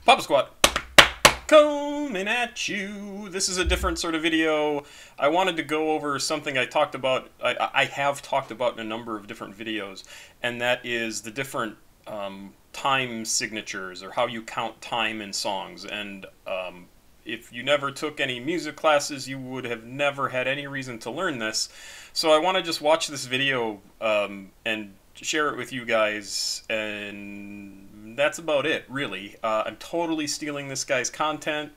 Papa Squad, coming at you. This is a different sort of video. I wanted to go over something I talked about, I have talked about in a number of different videos, and that is the different time signatures, or how you count time in songs. And if you never took any music classes, you would have never had any reason to learn this. So I want to just watch this video and share it with you guys, and that's about it, really. I'm totally stealing this guy's content.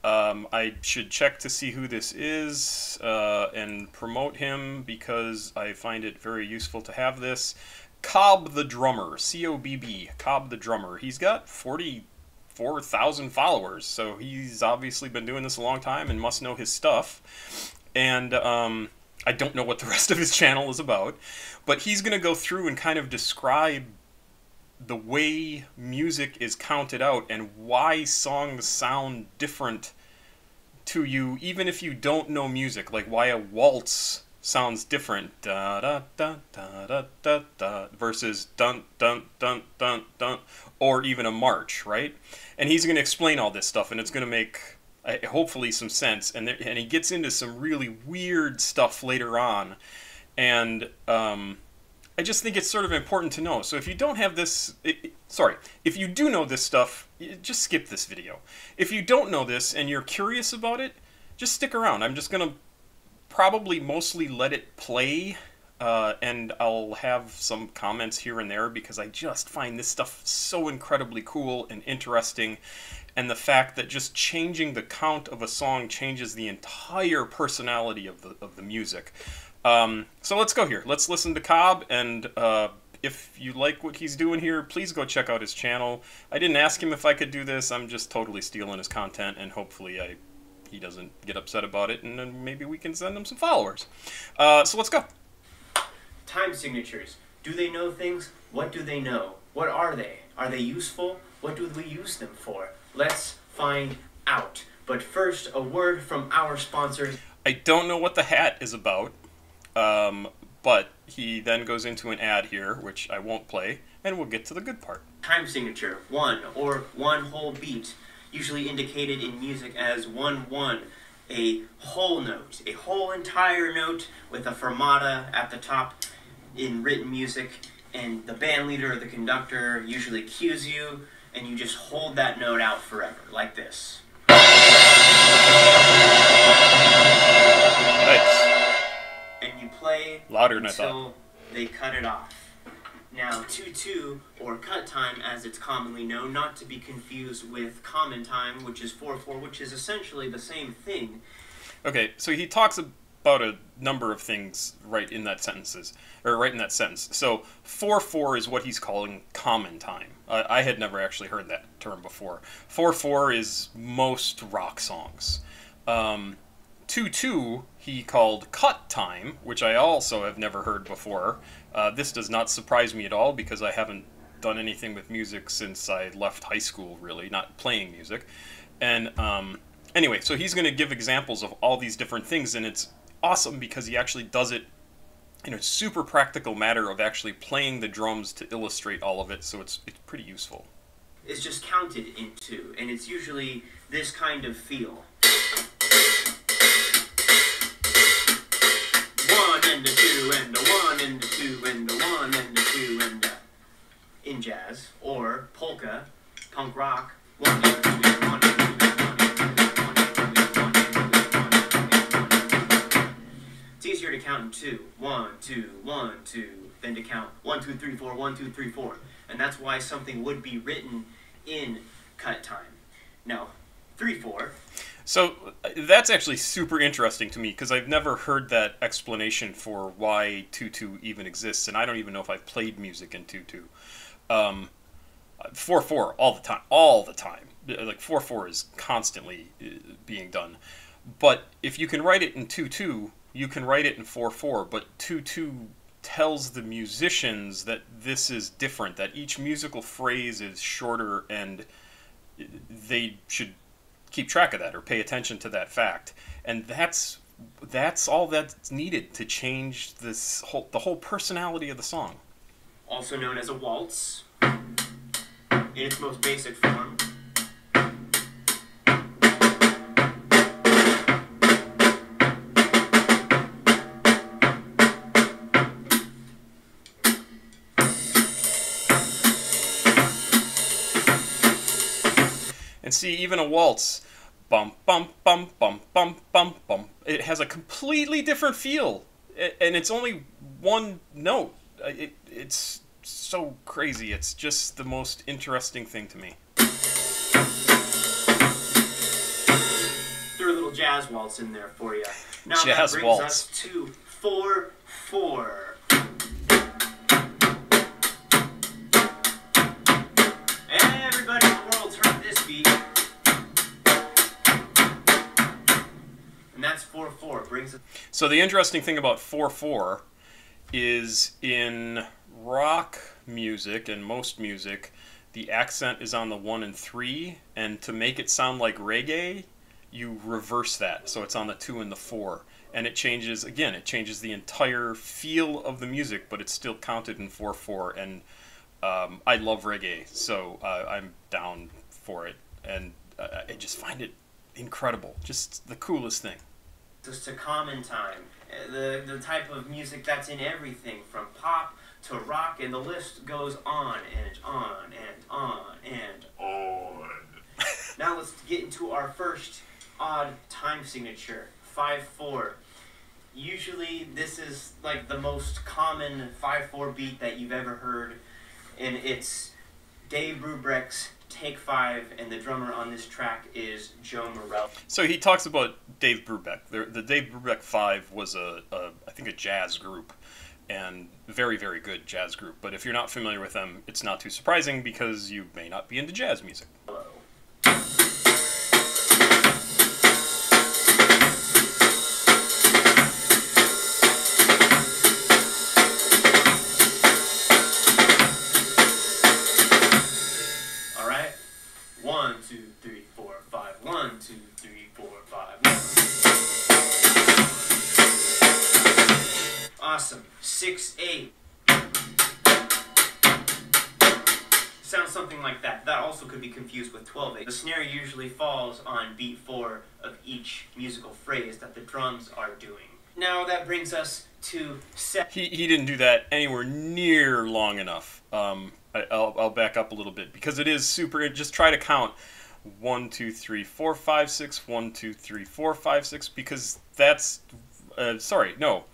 I should check to see who this is and promote him, because I find it very useful to have this. Cobb the Drummer, C-O-B-B, Cobb the Drummer. He's got 44,000 followers, so he's obviously been doing this a long time and must know his stuff. And I don't know what the rest of his channel is about, but he's going to go through and kind of describe the way music is counted out and why songs sound different to you, even if you don't know music. Like why a waltz sounds different, da da da da da da da, versus dun dun dun dun dun, or even a march, right? And he's going to explain all this stuff, and it's going to make hopefully some sense. And he gets into some really weird stuff later on, and I just think it's sort of important to know. So if you don't have this, if you do know this stuff, just skip this video. If you don't know this and you're curious about it, just stick around. I'm just going to probably mostly let it play, and I'll have some comments here and there, because I just find this stuff so incredibly cool and interesting, and the fact that just changing the count of a song changes the entire personality of the music. So let's go here. Let's listen to Cobb, and if you like what he's doing here, please go check out his channel. I didn't ask him if I could do this. I'm just totally stealing his content, and hopefully he doesn't get upset about it, and then maybe we can send him some followers. So let's go. Time signatures. Do they know things? What do they know? What are they? Are they useful? What do we use them for? Let's find out. But first, a word from our sponsors. I don't know what the hat is about, but he then goes into an ad here, which I won't play, and we'll get to the good part. Time signature, one or one whole beat, usually indicated in music as 1-1, a whole note, a whole entire note with a fermata at the top in written music, and the band leader or the conductor usually cues you, and you just hold that note out forever, like this. Nice. And you play louder than I until thought. They cut it off. Now, 2-2, or cut time as it's commonly known, not to be confused with common time, which is 4-4, which is essentially the same thing. Okay, so he talks about a number of things right in that sentence. So 4-4 is what he's calling common time. I had never actually heard that term before. 4-4 is most rock songs. 2-2 he called cut time, which I also have never heard before. This does not surprise me at all, because I haven't done anything with music since I left high school, really, not playing music. And anyway, so he's going to give examples of all these different things, and it's awesome because he actually does it in a super practical matter of actually playing the drums to illustrate all of it, so it's pretty useful. It's just counted in 2, and it's usually this kind of feel. 1 and a 2 and a 1 and a 2 and a 1 and a 2 and a... In jazz, or polka, punk rock, 1 and a 2 and 1 and a 2 and 1 and a 2 and 1 and 2 and 1 and 2 and 1 and 2. It's easier to count in 2. 1, 2, 1, 2, than to count 1, 2, 3, 4, 1, 2, 3, 4. And that's why something would be written in cut time. Now, 3-4. So that's actually super interesting to me, because I've never heard that explanation for why 2-2 even exists, and I don't even know if I've played music in 2-2. 4-4 all the time. Like 4-4 is constantly being done. But if you can write it in 2-2, you can write it in 4-4, but 2-2 tells the musicians that this is different, that each musical phrase is shorter, and they should keep track of that or pay attention to that fact. And that's all that's needed to change the whole personality of the song. Also known as a waltz, in its most basic form. And see, even a waltz, bum bum bum bum bum bum bum, it has a completely different feel, and it's only one note. It's so crazy. It's just the most interesting thing to me. Threw a little jazz waltz in there for you. Now Jazz that brings waltz. us to 4/4. Everybody in the world's heard this beat. And that's 4/4. Brings us. So the interesting thing about 4/4 is in rock music and most music, the accent is on the 1 and 3, and to make it sound like reggae, you reverse that, so it's on the 2 and the 4, and it changes again. It changes the entire feel of the music, but it's still counted in 4/4. And I love reggae, so I'm down for it, and I just find it incredible, just the coolest thing. Just to common time, the type of music that's in everything from pop to rock, and the list goes on and on and on and on. Now let's get into our first odd time signature, 5/4. Usually this is like the most common 5/4 beat that you've ever heard, and it's Dave Brubeck's Take 5, and the drummer on this track is Joe Morello. So he talks about Dave Brubeck. The Dave Brubeck 5 was I think a jazz group, and very, very good jazz group. But if you're not familiar with them, it's not too surprising because you may not be into jazz music. Awesome. 6/8. Sounds something like that. That also could be confused with 12/8. The snare usually falls on beat 4 of each musical phrase that the drums are doing. Now that brings us to 7. He didn't do that anywhere near long enough. I'll back up a little bit because it is super. Just try to count 1, 2, 3, 4, 5, 6. 1, 2, 3, 4, 5, 6. Because that's sorry, no.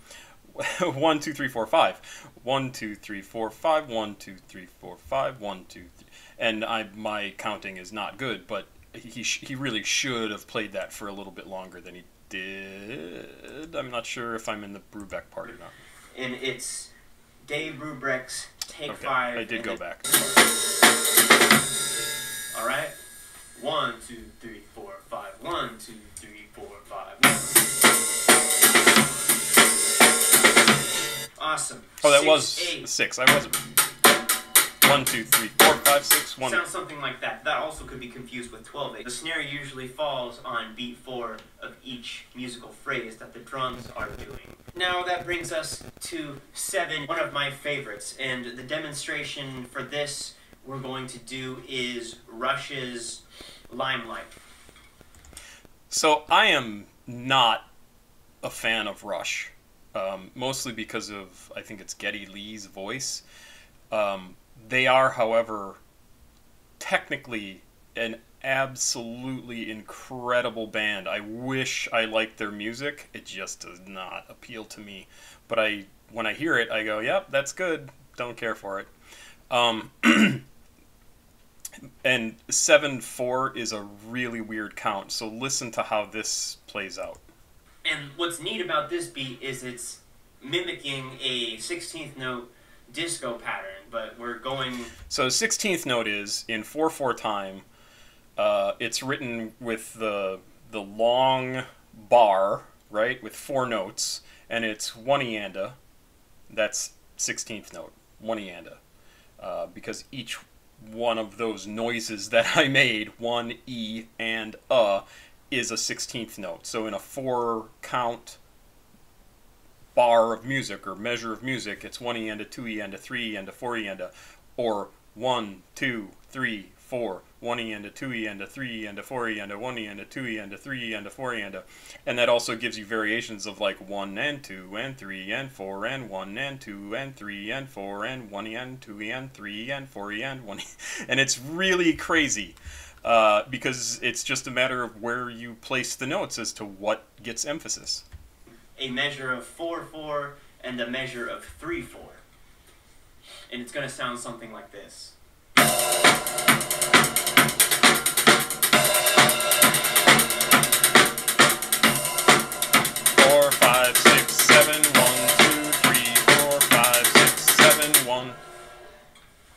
1, 2, 3, 4, 5. 1, 2, 3, 4, 5. 1, 2, 3, 4, 5. 1, 2, 3. And my counting is not good, but he really should have played that for a little bit longer than he did. I'm not sure if I'm in the Brubeck part or not. And it's Dave Brubeck's Take 5. I did go back. All right. 1, 2, 3, 4, 5. 1, 2, 3, 4, 5. Awesome. Oh, that 6, was 8. 6. I wasn't. 1, 2, 3, 4, 5, 6. 1. Sounds something like that. That also could be confused with 12/8. The snare usually falls on beat 4 of each musical phrase that the drums are doing. Now that brings us to 7, one of my favorites, and the demonstration for this we're going to do is Rush's Limelight. So I am not a fan of Rush, mostly because of, I think it's Geddy Lee's voice. They are, however, technically an absolutely incredible band. I wish I liked their music. It just does not appeal to me. But when I hear it, I go, yep, that's good. Don't care for it. And 7/4 is a really weird count, so listen to how this plays out. And what's neat about this beat is it's mimicking a 16th note disco pattern, but we're going... So 16th note is, in 4/4 time, it's written with the long bar, right, with 4 notes, and it's 1 eanda. That's 16th note, 1 eanda. Because each one of those noises that I made, 1, E, and is a 16th note. So in a 4-count bar of music or measure of music, it's 1 eanda, 2 eanda, 3 eanda, 4 eanda, or 1, 2, 3, 4, 1 eanda, 2 eanda, 3 eanda, 4 eanda, 1 eanda, 2 eanda, 3 eanda, 4 eanda. And that also gives you variations of like 1 and 2 and 3 and 4 and 1 and 2 and 3 and 4 and 1 and 2 and 3 and 4 and 1. And it's really crazy. because it's just a matter of where you place the notes as to what gets emphasis. A measure of 4/4 and a measure of 3/4. And it's going to sound something like this. 4, 5, 6, 7, 1, 2, 3, 4, 5, 6, 7, 1.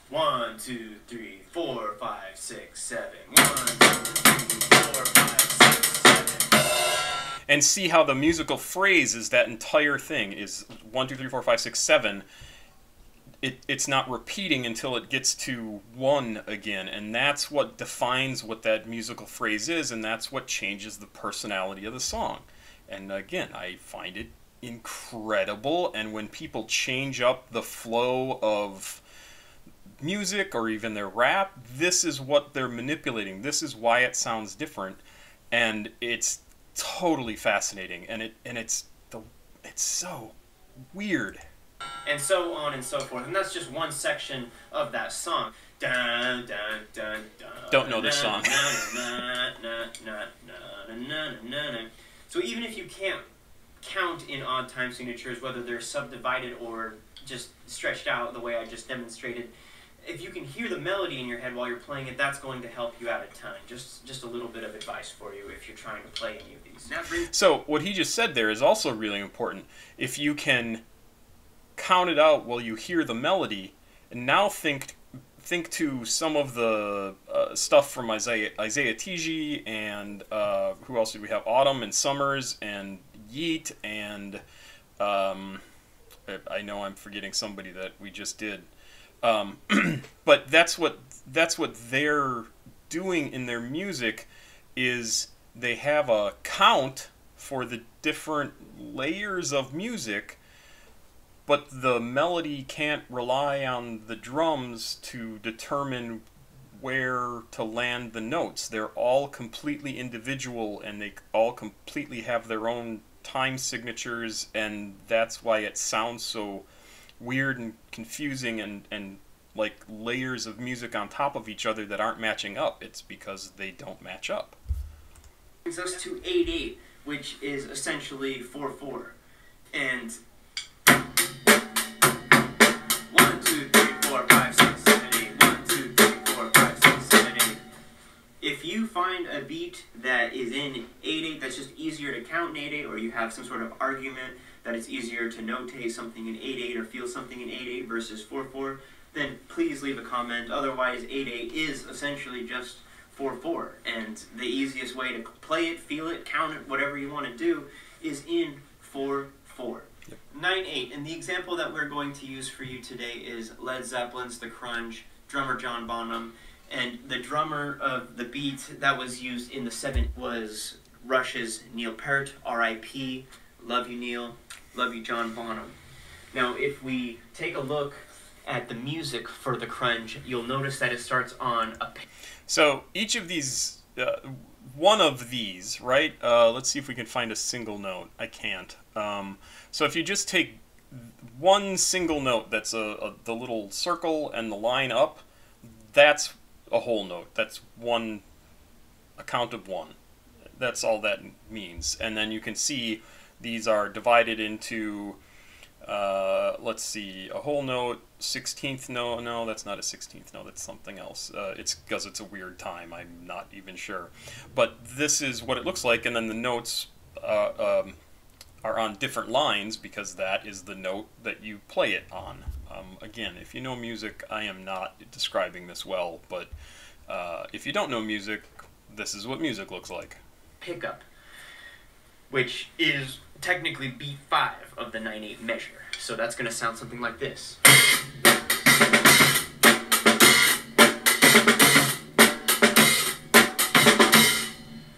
1, 2, 3, 4, 5, 6, 7. 1, 2, 3, 4, 5, 6, 7. And see how the musical phrase is that entire thing is 1, 2, 3, 4, 5, 6, 7. It's not repeating until it gets to 1 again, and that's what defines what that musical phrase is, and that's what changes the personality of the song. And again, I find it incredible, and when people change up the flow of music or even their rap, this is what they're manipulating. This is why it sounds different, and it's totally fascinating, and it's so weird. And so on and so forth. And that's just one section of that song. Dun, dun, dun, dun, Don't know this song. So even if you can't count in odd time signatures, whether they're subdivided or just stretched out the way I just demonstrated, if you can hear the melody in your head while you're playing it, that's going to help you out a ton. Just a little bit of advice for you if you're trying to play any of these. So what he just said there is also really important. If you can count it out while you hear the melody, and now think to some of the stuff from Isaiah Tiji, and who else did we have? Autumn and Summers and Yeet, and I know I'm forgetting somebody that we just did. But that's what they're doing in their music, is they have a count for the different layers of music, but the melody can't rely on the drums to determine where to land the notes. They're all completely individual, and they all completely have their own time signatures, and that's why it sounds so weird and confusing and like layers of music on top of each other that aren't matching up. It's because they don't match up. Brings us to 8/8, which is essentially 4/4. And 1, 2, 3, 4, 5, 6, 7, 8. 1, 2, 3, 4, 5, 6, 7, 8. If you find a beat that is in 8/8 that's just easier to count in 8/8, or you have some sort of argument that it's easier to notate something in 8/8 or feel something in 8/8 versus 4/4, then please leave a comment. Otherwise, 8/8 is essentially just 4/4, and the easiest way to play it, feel it, count it, whatever you want to do, is in 4/4. 9/8, and the example that we're going to use for you today is Led Zeppelin's The Crunch, drummer John Bonham, and the drummer of the beat that was used in the 7 was Rush's Neil Peart, R.I.P., love you Neil, love you John Bonham. Now if we take a look at the music for The Crunch, you'll notice that it starts on a... So each of these, one of these, right? Let's see if we can find a single note. I can't. So if you just take one single note, that's the little circle and the line up, that's a whole note. That's a count of 1. That's all that means. And then you can see these are divided into, let's see, a whole note, 16th note. No, that's not a 16th note. That's something else. It's because it's a weird time. I'm not even sure. But this is what it looks like, and then the notes are on different lines because that is the note that you play it on. Again, if you know music, I am not describing this well, but if you don't know music, this is what music looks like. Pickup, which is technically beat 5 of the 9/8 measure. So that's going to sound something like this.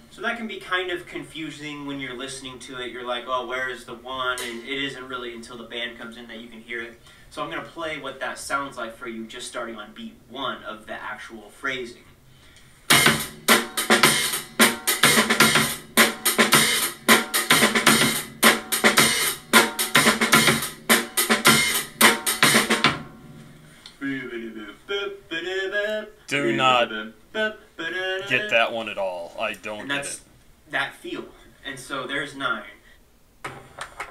So that can be kind of confusing when you're listening to it. You're like, oh, where is the 1? And it isn't really until the band comes in that you can hear it. So I'm going to play what that sounds like for you, just starting on beat 1 of the actual phrasing. get that one at all. I don't and get that's it. that feel. And so there's 9.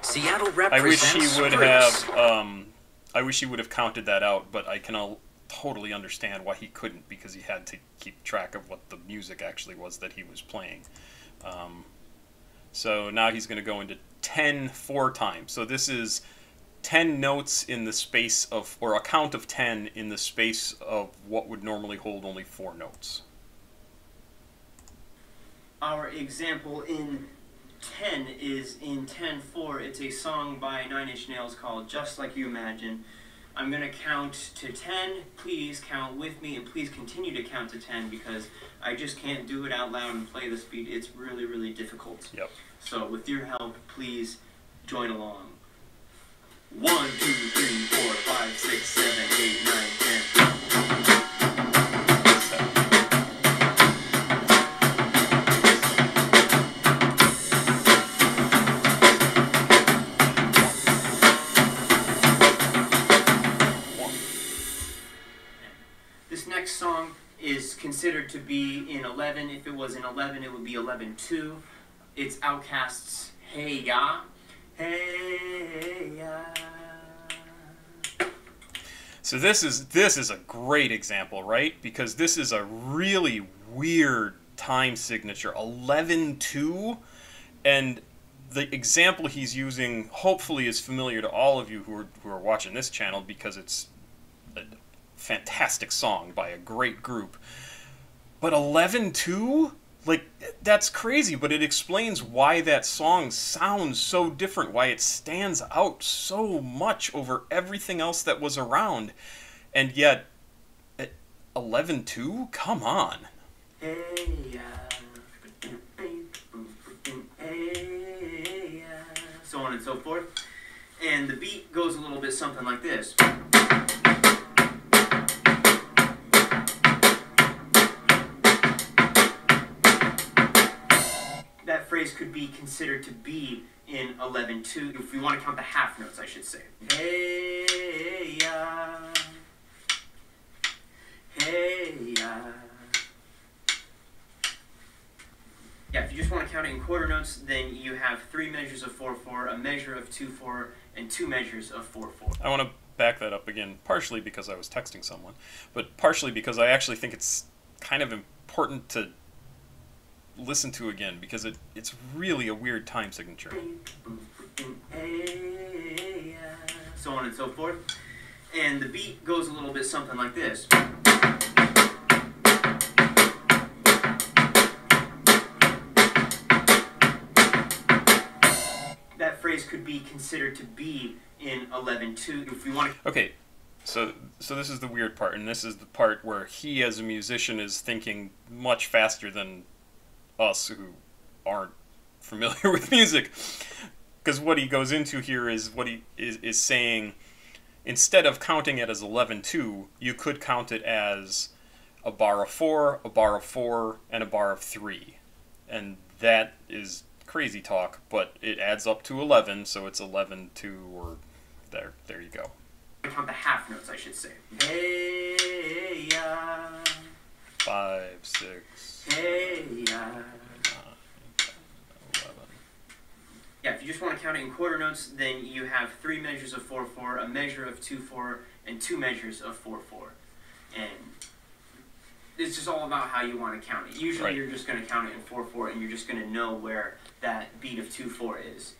Seattle I wish represents he would Bruce. have. I wish he would have counted that out, but I can totally understand why he couldn't, because he had to keep track of what the music actually was that he was playing. So now he's going to go into 10 4 times. So this is 10 notes in the space of, or a count of 10 in the space of what would normally hold only 4 notes. Our example in 10 is in 10-4. It's a song by 9 Inch Nails called Just Like You Imagine. I'm going to count to 10. Please count with me, and please continue to count to 10, because I just can't do it out loud and play the speed. It's really, really difficult. Yep. So with your help, please join along. 1, 2, 3, 4, 5, 6, 7, 8, 9, 10. This next song is considered to be in 11. If it was in 11, it would be 11-2. It's Outkast's Hey Ya. Hey Ya. So this is a great example, right? Because this is a really weird time signature, 11-2, and the example he's using hopefully is familiar to all of you who are watching this channel, because it's a fantastic song by a great group. But 11-2? Like, that's crazy, but it explains why that song sounds so different, why it stands out so much over everything else that was around. And yet, 11-2? Come on. Hey ya. Hey ya. So on and so forth. And the beat goes a little bit something like this. That phrase could be considered to be in 11-2, if we want to count the half notes, I should say. Hey ya, hey ya. Yeah, if you just want to count it in quarter notes, then you have 3 measures of 4/4, a measure of 2/4, and 2 measures of 4/4. I want to back that up again, partially because I was texting someone, but partially because I actually think it's kind of important to listen to again, because it's really a weird time signature. So on and so forth. And the beat goes a little bit something like this. That phrase could be considered to be in 11-2 if we want to. Okay, so this is the weird part, and this is the part where he as a musician is thinking much faster than us who aren't familiar with music. Because what he goes into here is what he is saying, instead of counting it as 11-2, you could count it as a bar of 4, a bar of 4, and a bar of 3. And that is crazy talk, but it adds up to 11, so it's 11-2, or there you go. Count the half notes, I should say. Hey ya. 5, 6. Hey ya. Yeah, if you just want to count it in quarter notes, then you have 3 measures of 4/4, a measure of 2/4, and 2 measures of 4/4. And it's just all about how you want to count it. Usually Right. You're just going to count it in 4/4, and you're just going to know where that beat of 2/4 is.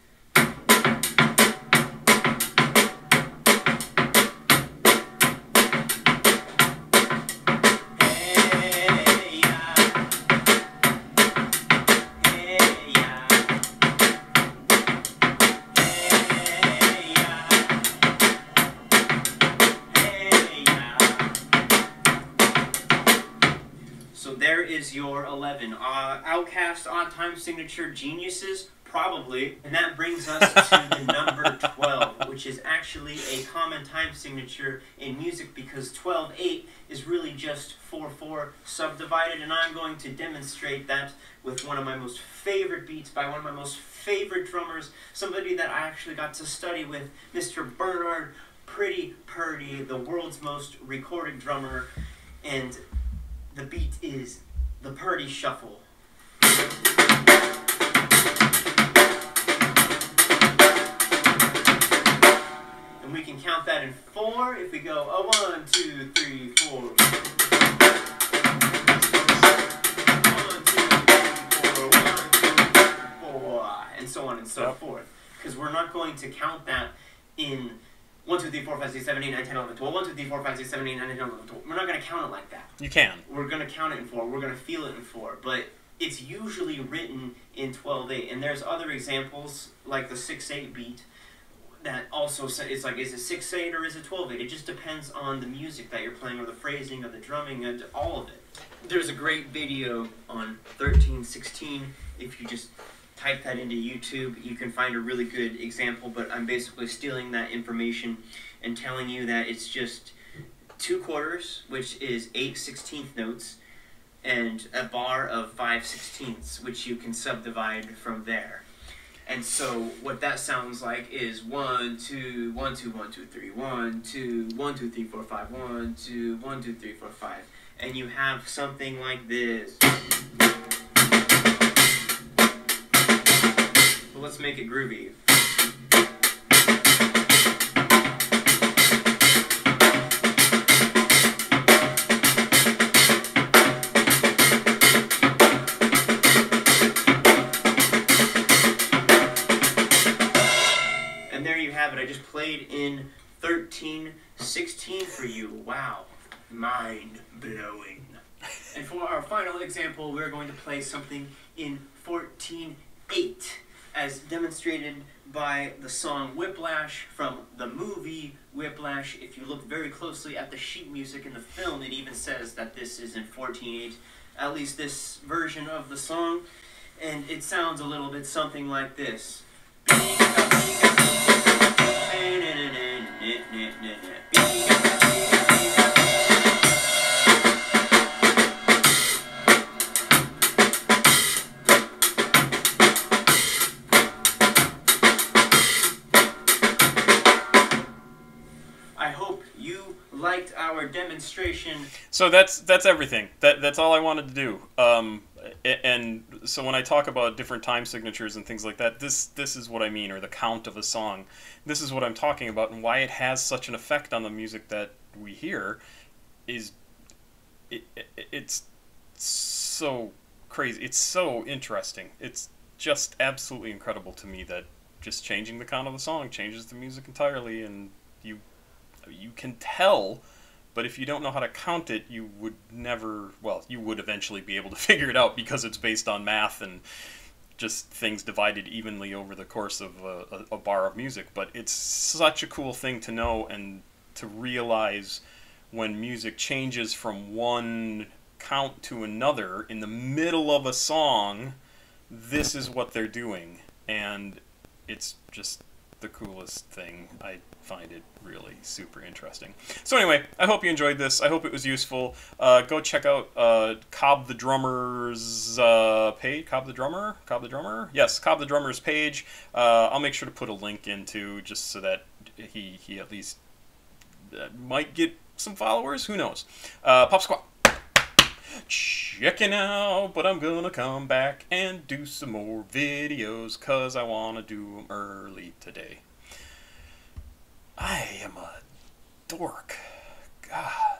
There is your 11. Outkast odd time signature geniuses? Probably. And that brings us to the number 12, which is actually a common time signature in music, because 12-8 is really just 4/4 subdivided, and I'm going to demonstrate that with one of my most favorite beats by one of my most favorite drummers, somebody that I actually got to study with, Mr. Bernard Pretty Purdy, the world's most recorded drummer. And the beat is the Purdy Shuffle. And we can count that in 4 if we go 1, 2, 3, 4. 1, 2, 3, 4, 1, 2, 3, 4, and so on and so forth. Because we're not going to count that in 1, 2, 3, 4, 5, 6, 7, 8, 9, 10, 11, 12. 1, 2, 3, 4, 5, 6, 7, 8, 9, 10, 11, 12. We're not going to count it like that. You can. We're going to count it in 4. We're going to feel it in 4. But it's usually written in 12/8. And there's other examples, like the 6/8 beat, that also it's like, is it 6/8 or is it 12/8? It just depends on the music that you're playing, or the phrasing, or the drumming, and all of it. There's a great video on 13/16. If you just type that into YouTube, you can find a really good example, but I'm basically stealing that information and telling you that it's just 2 quarters, which is 8/16 notes, and a bar of 5/16, which you can subdivide from there. And so what that sounds like is 1, 2, 1, 2, 1, 2, 3, 1, 2, 1, 2, 3, 4, 5, 1, 2, 1, 2, 3, 4, 5. And you have something like this. Well, let's make it groovy. And there you have it. I just played in 13/16 for you. Wow. Mind-blowing. And for our final example, we're going to play something in 14/8, as demonstrated by the song Whiplash from the movie Whiplash. If you look very closely at the sheet music in the film, it even says that this is in 14/8, at least this version of the song. And it sounds a little bit something like this. I hope you liked our demonstration. So that's everything. That's all I wanted to do. And so when I talk about different time signatures and things like that, this is what I mean, or the count of a song. This is what I'm talking about, and why it has such an effect on the music that we hear. It's so crazy. It's so interesting. It's just absolutely incredible to me that just changing the count of the song changes the music entirely, and you can tell. But if you don't know how to count it, you would never, well, you would eventually be able to figure it out, because it's based on math and just things divided evenly over the course of a bar of music. But it's such a cool thing to know, and to realize when music changes from one count to another in the middle of a song, this is what they're doing. And it's just the coolest thing. I find it really super interesting. So anyway, I hope you enjoyed this. I hope it was useful. Go check out Cobb the Drummer's page. Cobb the Drummer? Cobb the Drummer? Yes, Cobb the Drummer's page. I'll make sure to put a link into, just so that he at least might get some followers. Who knows? Pop Squat. Checking out, but I'm gonna come back and do some more videos, cause I wanna do them early today. I am a dork. God.